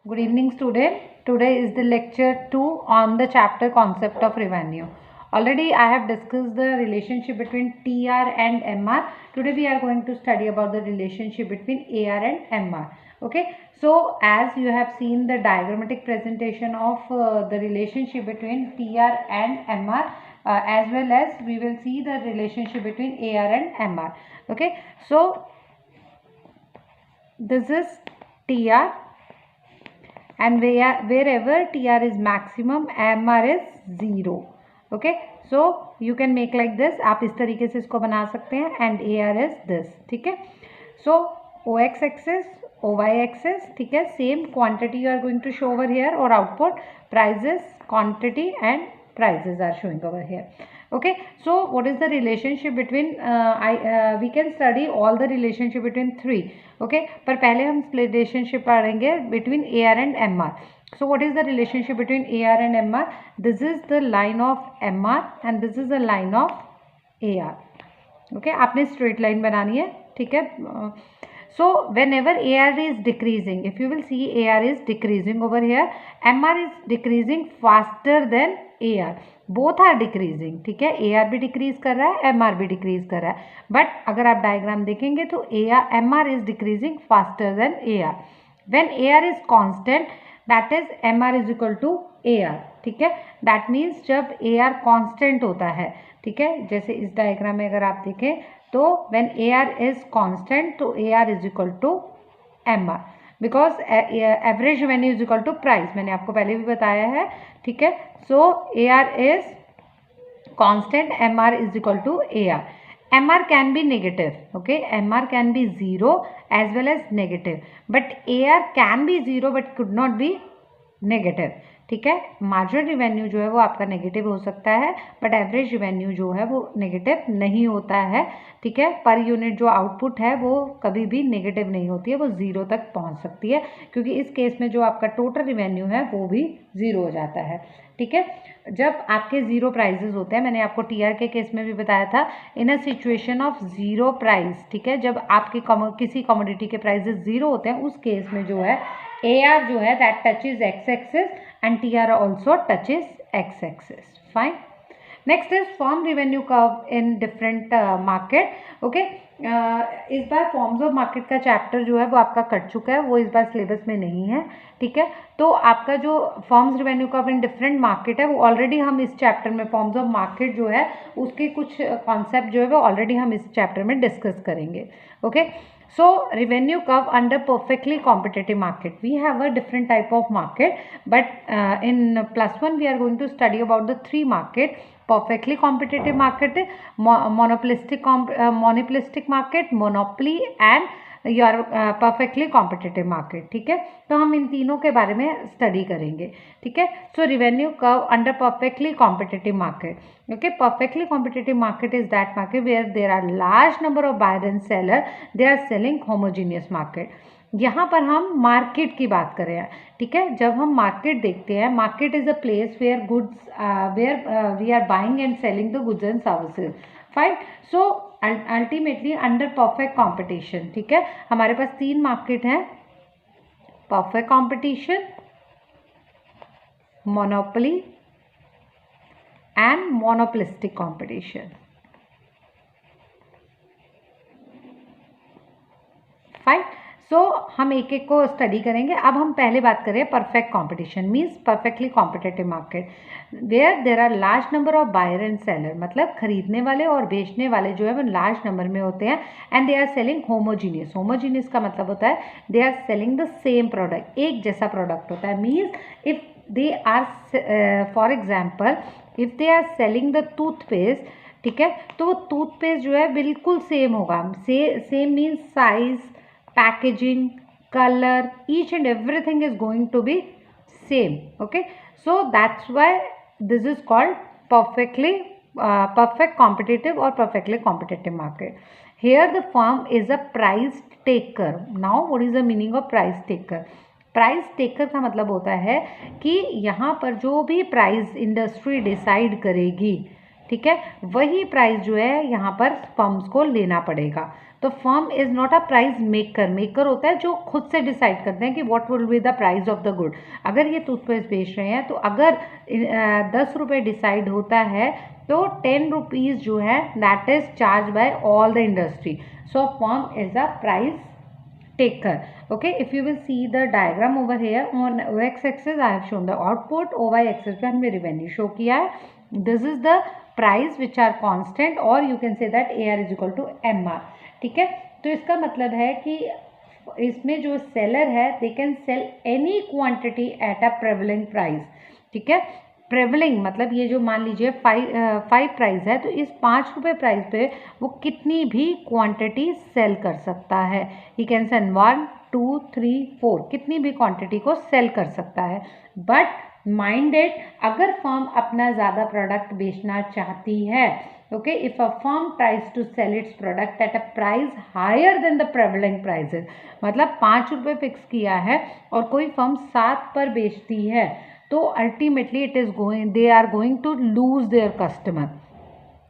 Good evening, student. Today is the lecture 2 on the chapter concept of revenue. Already I have discussed the relationship between TR and MR. Today we are going to study about the relationship between AR and MR. Okay. So as you have seen the diagrammatic presentation of the relationship between TR and MR, as well as we will see the relationship between AR and MR. Okay. So this is TR. And wherever TR is maximum, MR is 0. Okay, so you can make like this. आप इस तरीके से इसको बना सकते हैं. And AR is this. ठीक है. So OX axis, OY axis, ठीक है. Same quantity you are going to show over here, or output prices, quantity and prices are showing over here. Okay, so what is the relationship between we can study all the relationship between 3. Okay, पर पहले हम relationship पढ़ेंगे between AR and MR. So what is the relationship between AR and MR? This is the line of MR and this is the line of AR. Okay, आपने straight line बनानी है. ठीक है. So whenever AR is decreasing, if you will see AR is decreasing over here, MR is decreasing faster than AR. Both are decreasing. ठीक है, AR भी decrease कर रहा है, MR भी डिक्रीज कर रहा है. बट अगर आप डायग्राम देखेंगे तो MR is decreasing faster than AR. When AR is constant, that is MR is equal to AR. ठीक है, दैट मीन्स जब AR कांस्टेंट होता है. ठीक है, जैसे इस डायग्राम में अगर आप देखें तो व्हेन AR इज कांस्टेंट तो AR is equal to MR, because average revenue is equal to price. मैंने आपको पहले भी बताया है. ठीक है, so AR is constant, MR is equal to AR. MR can be negative. Okay, MR can be 0 as well as negative, but AR can be 0 but could not be negative. ठीक है, मार्जिनल रिवेन्यू जो है वो आपका negative हो सकता है, but average revenue जो है वो नेगेटिव नहीं होता है. ठीक है, पर यूनिट जो आउटपुट है वो कभी भी नेगेटिव नहीं होती है, वो 0 तक पहुंच सकती है, क्योंकि इस केस में जो आपका टोटल रिवेन्यू है वो भी 0 हो जाता है. ठीक है, जब आपके 0 प्राइजेस होते हैं, मैंने आपको TR के केस में भी बताया था, इन अ सिचुएशन ऑफ 0 प्राइस. ठीक है, जब आपके किसी कमोडिटी के प्राइजेस 0 होते हैं, उस केस में जो है AR जो है that touches X axis and TR also touches X axis. Fine. Next is firm revenue curve in different market. Okay. इस बार फॉर्म्स ऑफ मार्केट का चैप्टर जो है वो आपका कट चुका है, वो इस बार सिलेबस में नहीं है. ठीक है, तो आपका जो forms revenue curve in different market है वो ऑलरेडी हम इस चैप्टर में फॉर्म्स ऑफ मार्केट जो है उसके कुछ कॉन्सेप्ट जो है वो ऑलरेडी हम इस चैप्टर में डिस्कस करेंगे. Okay, so revenue curve under perfectly competitive market. We have a different type of market, but in +1 we are going to study about the 3 market: perfectly competitive market, monopolistic market, monopoly, and your perfectly competitive market. ठीक है, तो हम इन तीनों के बारे में study करेंगे. ठीक है, so revenue curve under perfectly competitive market. Okay, perfectly competitive market is that market where there are large number of buyer and seller, they are selling homogeneous market. यहाँ पर हम मार्केट की बात कर रहे हैं. ठीक है, जब हम मार्केट देखते हैं, market is a place where goods where we are buying and selling the goods and services. Fine. So ultimately under perfect competition. ठीक है, हमारे पास 3 मार्केट हैं: perfect competition, monopoly and monopolistic competition. Fine. So हम एक एक को study करेंगे. अब हम पहले बात करें perfect competition, means perfectly competitive market where there are large number of buyer and seller. मतलब खरीदने वाले और बेचने वाले जो है वो लार्ज नंबर में होते हैं, and they are selling homogeneous. Homogeneous का मतलब होता है they are selling the same product, एक जैसा प्रोडक्ट होता है. Means if they are for example if they are selling the toothpaste, ठीक है, तो वो टूथपेस्ट जो है बिल्कुल सेम होगा. Same means size, packaging, colour, each and everything is going to be same. Okay, so that's why this is called perfect competitive or perfectly competitive market. Here the firm is a price taker. Now what is the meaning of price taker? Price taker का मतलब होता है कि यहाँ पर जो भी price industry decide करेगी, ठीक है, वही प्राइस जो है यहाँ पर फर्म्स को लेना पड़ेगा। तो firm is not a price maker, maker होता है जो खुद से डिसाइड करते हैं कि what will be the price of the good. अगर ये टूथपेस्ट बेच रहे हैं तो अगर 10 रुपये डिसाइड होता है तो 10 रुपीज़ जो है that is charge by all the industry. So firm is a price taker. Okay, if you will see the diagram over here, on x axis I have shown the output, y axis पे हमने revenue show किया है. This is the price which are constant, or you can say that AR is equal to MR. ठीक है, तो इसका मतलब है कि इसमें जो सेलर है they can sell any quantity at a prevailing price. ठीक है, प्रेवलिंग मतलब ये जो मान लीजिए 5 प्राइस है तो इस 5 रुपये प्राइस पे वो कितनी भी क्वांटिटी सेल कर सकता है। ही कैन सेल 1 2 3 4 कितनी भी क्वांटिटी को सेल कर सकता है। बट माइंडेड अगर फर्म अपना ज़्यादा प्रोडक्ट बेचना चाहती है, okay, if a firm tries to sell its product at a price higher than the prevailing prices, मतलब 5 रुपये फिक्स किया है और कोई फर्म 7 पर बेचती है तो ultimately it is going, they are going to lose their customer.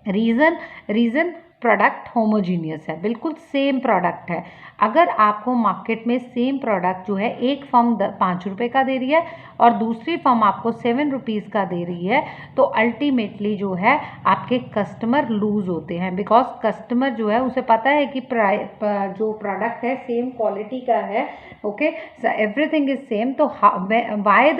Reason product homogeneous है, बिल्कुल सेम प्रोडक्ट है। अगर आपको मार्केट में सेम प्रोडक्ट जो है एक फर्म 5 रुपये का दे रही है और दूसरी फर्म आपको 7 रुपीज़ का दे रही है तो अल्टीमेटली जो है आपके कस्टमर लूज होते हैं, बिकॉज कस्टमर जो है उसे पता है कि जो प्रोडक्ट है सेम क्वालिटी का है, ओके, एवरीथिंग इज सेम, तो why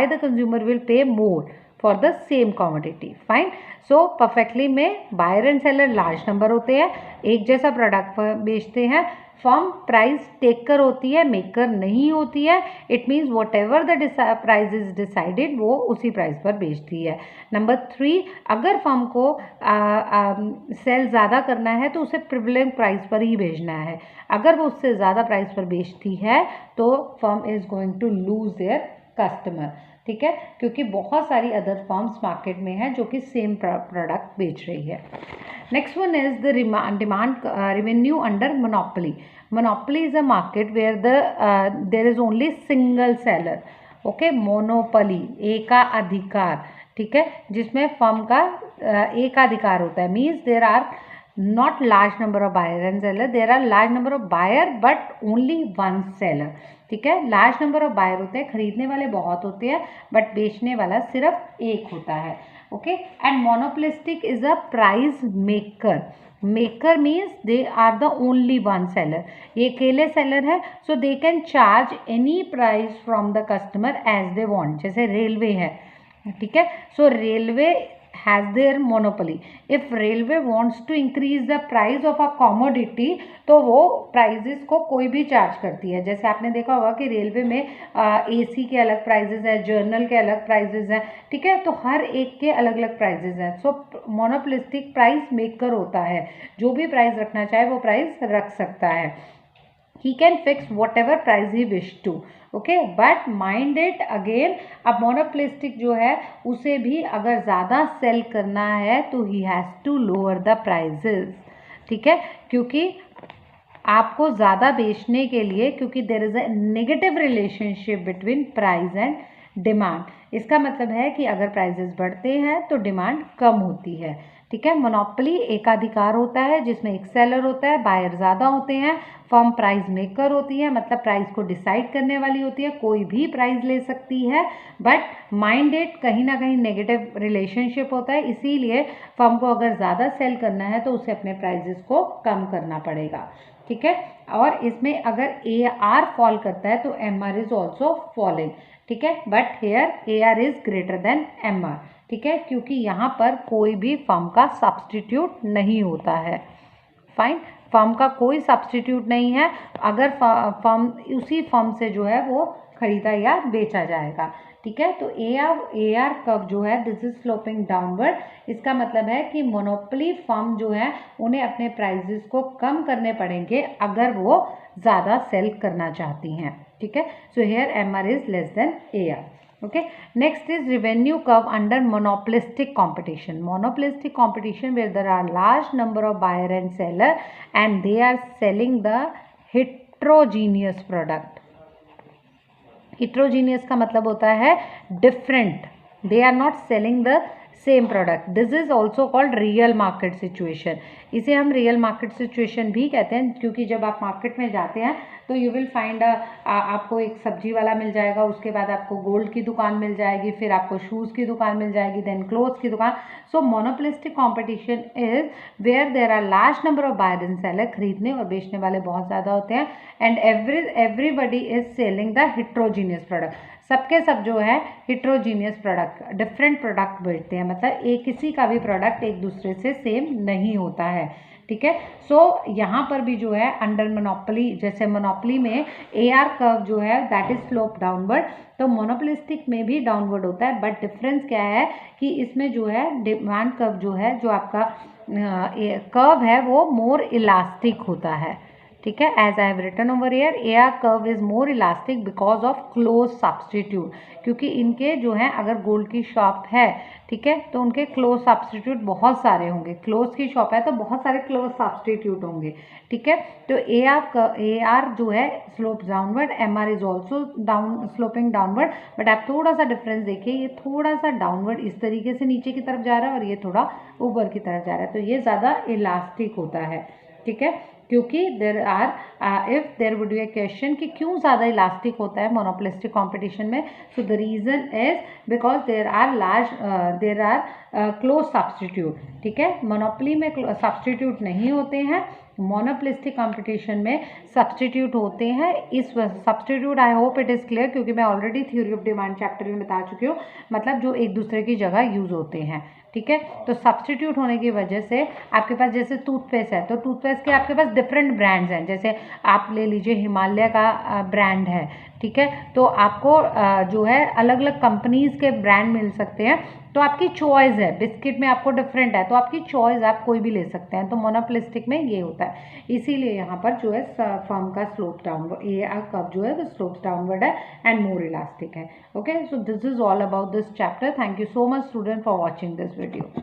the consumer will pay more for the same commodity. Fine, so perfectly में buyer and seller large number होते हैं, एक जैसा प्रोडक्ट बेचते हैं, फर्म प्राइस टेकर होती है, मेकर नहीं होती है। It means what ever the price is decided वो उसी प्राइस पर बेचती है। नंबर 3, अगर फर्म को सेल ज़्यादा करना है तो उसे प्रिविलेज प्राइस पर ही बेचना है। अगर वो उससे ज़्यादा प्राइस पर बेचती है तो firm is going to lose their customer. ठीक है, क्योंकि बहुत सारी अदर फर्म्स मार्केट में हैं जो कि सेम प्रोडक्ट बेच रही है। Next one is the demand revenue under monopoly. Monopoly is a market where there is only single seller, okay, monopoly एकाधिकार, ठीक है, जिसमें फर्म का एकाधिकार होता है, means there are not large number of buyer and seller, there are large number of buyer but only one seller। ठीक है, लार्ज नंबर ऑफ बायर होते हैं, खरीदने वाले बहुत होते हैं बट बेचने वाला सिर्फ एक होता है, okay. And monopolistic is a price maker. Maker means they are the only one seller, ये अकेले सेलर है, so they can charge any price from the customer as they want. जैसे रेलवे है, ठीक है, सो railway has their monopoly. If railway wants to increase the price of a commodity तो वो प्राइजेस को कोई भी चार्ज करती है। जैसे आपने देखा होगा कि रेलवे में एसी के अलग प्राइजेस है, जर्नल के अलग प्राइजेस हैं, ठीक है, तो हर एक के अलग अलग प्राइजेस हैं। सो मोनोपोलिस्टिक प्राइस मेकर होता है, जो भी प्राइस रखना चाहे वो प्राइस रख सकता है। He can fix whatever price he wish to, okay, but minded again, अब मोनोपोलिस्टिक जो है उसे भी अगर ज़्यादा सेल करना है तो ही has to lower the prices. ठीक है, क्योंकि आपको ज़्यादा बेचने के लिए, क्योंकि there is a negative relationship between price and demand. इसका मतलब है कि अगर प्राइजेस बढ़ते हैं तो डिमांड कम होती है। ठीक है, मोनोपोली एकाधिकार होता है जिसमें एक सेलर होता है, बायर ज़्यादा होते हैं, फर्म प्राइस मेकर होती है, मतलब प्राइस को डिसाइड करने वाली होती है, कोई भी प्राइस ले सकती है, बट माइंडेड कहीं ना कहीं नेगेटिव रिलेशनशिप होता है, इसीलिए फर्म को अगर ज़्यादा सेल करना है तो उसे अपने प्राइजेस को कम करना पड़ेगा। ठीक है, और इसमें अगर AR फॉल करता है तो MR इज ऑल्सो फॉलिंग। ठीक है, but here AR is greater than MR। ठीक है, क्योंकि यहाँ पर कोई भी फर्म का सब्सटीट्यूट नहीं होता है। फाइन, फर्म का कोई सब्सटीट्यूट नहीं है, अगर फर्म उसी फर्म से जो है वो खरीदा या बेचा जाएगा। ठीक है, तो AR कर्व जो है दिस इज स्लोपिंग डाउनवर्ड। इसका मतलब है कि मोनोपोली फर्म जो है उन्हें अपने प्राइजेस को कम करने पड़ेंगे अगर वो ज़्यादा सेल करना चाहती हैं। ठीक है, so here MR is less than AR। Okay, next is revenue curve under monopolistic competition. Monopolistic competition where there are large number of buyer and seller and they are selling the heterogeneous product. Heterogeneous का मतलब होता है different. They are not selling the same product. This is also called real market situation. इसे हम real market situation भी कहते हैं, क्योंकि जब आप मार्केट में जाते हैं तो यू विल फाइंड आपको एक सब्जी वाला मिल जाएगा, उसके बाद आपको गोल्ड की दुकान मिल जाएगी, फिर आपको शूज़ की दुकान मिल जाएगी, देन क्लोथ्स की दुकान. So monopolistic competition is where there are large number of buyer and seller. खरीदने और बेचने वाले बहुत ज़्यादा होते हैं. And everybody is selling the heterogeneous product. सबके सब जो है हेट्रोजीनियस प्रोडक्ट, डिफरेंट प्रोडक्ट बेचते हैं. मतलब एक किसी का भी प्रोडक्ट एक दूसरे से सेम नहीं होता है. ठीक है. सो यहाँ पर भी जो है अंडर मोनोपोली, जैसे मोनोपोली में AR कर्व जो है दैट इज स्लोप डाउनवर्ड, तो मोनोपोलिस्टिक में भी डाउनवर्ड होता है. बट डिफरेंस क्या है कि इसमें जो है डिमांड कर्व जो है, जो आपका कर्व है वो मोर इलास्टिक होता है. ठीक है. As I have written over here, AR curve is more elastic because of close substitute. क्योंकि इनके जो है अगर गोल्ड की शॉप है, ठीक है, तो उनके क्लोज सब्सटीट्यूट बहुत सारे होंगे. क्लोज की शॉप है तो बहुत सारे क्लोज सब्सटीट्यूट होंगे. ठीक है. तो AR जो है slope downward, MR is also down sloping downward. But आप थोड़ा सा डिफरेंस देखिए, ये थोड़ा सा डाउनवर्ड इस तरीके से नीचे की तरफ जा रहा है और ये थोड़ा ऊपर की तरफ जा रहा है. तो ये ज़्यादा इलास्टिक होता है. ठीक है. क्योंकि there are if there would be a question कि क्यों ज़्यादा इलास्टिक होता है मोनोपोलिस्टिक कंपटीशन में, so the reason is because there are close substitute. ठीक है. मोनोपोली में सब्सटीट्यूट नहीं होते हैं, मोनोपोलिस्टिक कंपटीशन में सब्सटीट्यूट होते हैं. इस substitute I hope it is clear, क्योंकि मैं already theory of demand chapter में बता चुकी हूँ. मतलब जो एक दूसरे की जगह यूज़ होते हैं. ठीक है. तो सब्सटीट्यूट होने की वजह से आपके पास जैसे टूथपेस्ट है, तो टूथपेस्ट के आपके पास डिफरेंट ब्रांड्स हैं. जैसे आप ले लीजिए हिमालय का ब्रांड है. ठीक है. तो आपको जो है अलग अलग कंपनीज के ब्रांड मिल सकते हैं. तो आपकी चॉइस है. बिस्किट में आपको डिफरेंट है तो आपकी चॉइस, आप कोई भी ले सकते हैं. तो मोनोपोलिस्टिक में ये होता है. इसीलिए यहाँ पर जो है फर्म का स्लोप डाउनवर्ड, ये कर्व जो है वो स्लोप डाउनवर्ड है एंड मोर इलास्टिक है. Okay. So this is all about this chapter. Thank you so much student for watching this video.